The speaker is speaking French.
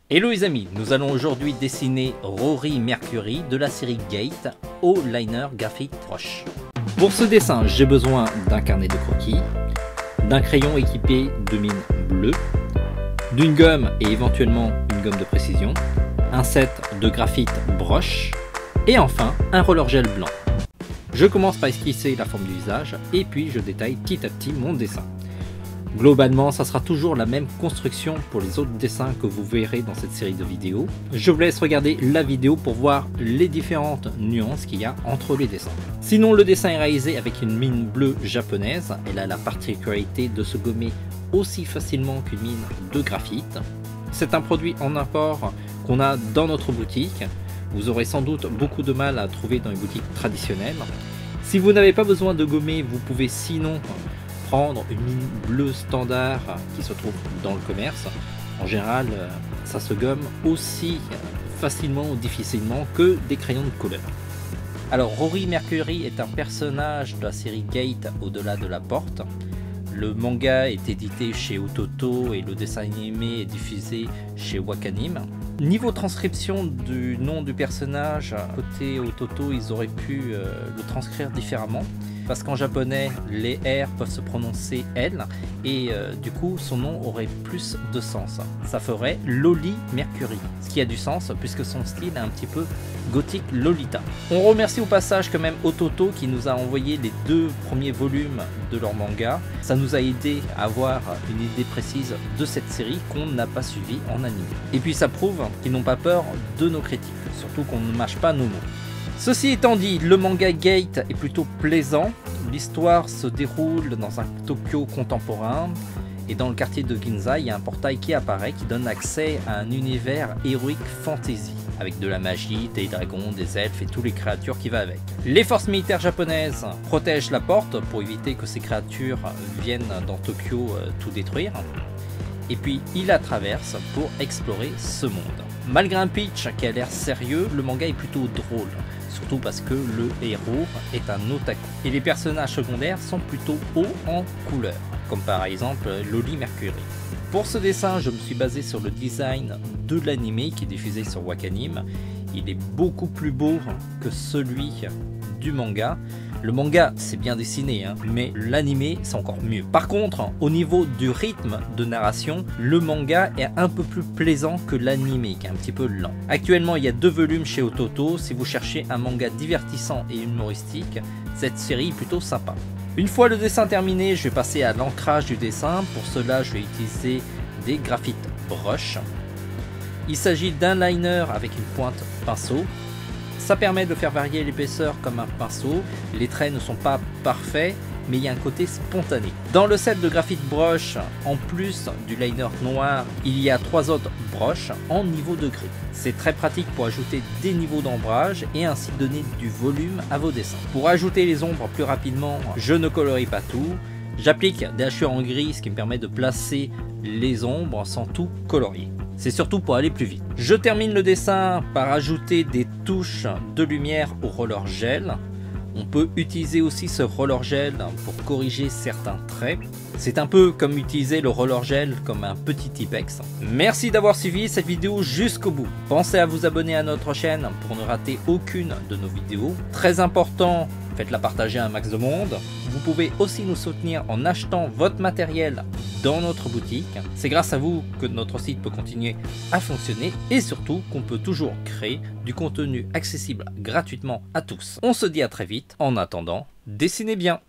Hello les amis, nous allons aujourd'hui dessiner Rory Mercury de la série Gate au liner Graphite Brush. Pour ce dessin, j'ai besoin d'un carnet de croquis, d'un crayon équipé de mine bleue, d'une gomme et éventuellement une gomme de précision, un set de graphite brush et enfin un roller gel blanc. Je commence par esquisser la forme du visage et puis je détaille petit à petit mon dessin. Globalement, ça sera toujours la même construction pour les autres dessins que vous verrez dans cette série de vidéos. Je vous laisse regarder la vidéo pour voir les différentes nuances qu'il y a entre les dessins. Sinon, le dessin est réalisé avec une mine bleue japonaise. Elle a la particularité de se gommer aussi facilement qu'une mine de graphite. C'est un produit en import qu'on a dans notre boutique. Vous aurez sans doute beaucoup de mal à trouver dans les boutiques traditionnelles. Si vous n'avez pas besoin de gommer, vous pouvez sinon prendre une mine bleue standard qui se trouve dans le commerce. En général, ça se gomme aussi facilement ou difficilement que des crayons de couleur. Alors, Rory Mercury est un personnage de la série Gate au-delà de la porte. Le manga est édité chez Ototo et le dessin animé est diffusé chez Wakanim. Niveau transcription du nom du personnage, côté Ototo, ils auraient pu le transcrire différemment. Parce qu'en japonais, les R peuvent se prononcer L et du coup son nom aurait plus de sens. Ça ferait Loli Mercury, ce qui a du sens puisque son style est un petit peu gothique Lolita. On remercie au passage quand même Ototo qui nous a envoyé les 2 premiers volumes de leur manga. Ça nous a aidé à avoir une idée précise de cette série qu'on n'a pas suivie en anime. Et puis ça prouve qu'ils n'ont pas peur de nos critiques, surtout qu'on ne mâche pas nos mots. Ceci étant dit, le manga Gate est plutôt plaisant. L'histoire se déroule dans un Tokyo contemporain et dans le quartier de Ginza, il y a un portail qui apparaît qui donne accès à un univers héroïque fantasy avec de la magie, des dragons, des elfes et toutes les créatures qui vont avec. Les forces militaires japonaises protègent la porte pour éviter que ces créatures viennent dans Tokyo tout détruire. Et puis il la traverse pour explorer ce monde. Malgré un pitch qui a l'air sérieux, le manga est plutôt drôle. Surtout parce que le héros est un otaku. Et les personnages secondaires sont plutôt hauts en couleur, comme par exemple Loli Mercury. Pour ce dessin, je me suis basé sur le design de l'anime qui est diffusé sur Wakanim. Il est beaucoup plus beau que celui du manga. Le manga c'est bien dessiné, mais l'anime c'est encore mieux. Par contre, au niveau du rythme de narration, le manga est un peu plus plaisant que l'anime qui est un petit peu lent. Actuellement il y a 2 volumes chez Ototo. Si vous cherchez un manga divertissant et humoristique, cette série est plutôt sympa. Une fois le dessin terminé, je vais passer à l'ancrage du dessin. Pour cela je vais utiliser des graphites brush. Il s'agit d'un liner avec une pointe pinceau. Ça permet de faire varier l'épaisseur comme un pinceau. Les traits ne sont pas parfaits, mais il y a un côté spontané. Dans le set de graphite brush, en plus du liner noir, il y a 3 autres brushes en niveau de gris. C'est très pratique pour ajouter des niveaux d'ombrage et ainsi donner du volume à vos dessins. Pour ajouter les ombres plus rapidement, je ne colorie pas tout. J'applique des hachures en gris, ce qui me permet de placer les ombres sans tout colorier. C'est surtout pour aller plus vite. Je termine le dessin par ajouter des touches de lumière au roller gel. On peut utiliser aussi ce roller gel pour corriger certains traits. C'est un peu comme utiliser le roller gel comme un petit Tipex. Merci d'avoir suivi cette vidéo jusqu'au bout. Pensez à vous abonner à notre chaîne pour ne rater aucune de nos vidéos. Très important, faites-la partager à un max de monde. Vous pouvez aussi nous soutenir en achetant votre matériel dans notre boutique. C'est grâce à vous que notre site peut continuer à fonctionner et surtout qu'on peut toujours créer du contenu accessible gratuitement à tous. On se dit à très vite. En attendant, dessinez bien.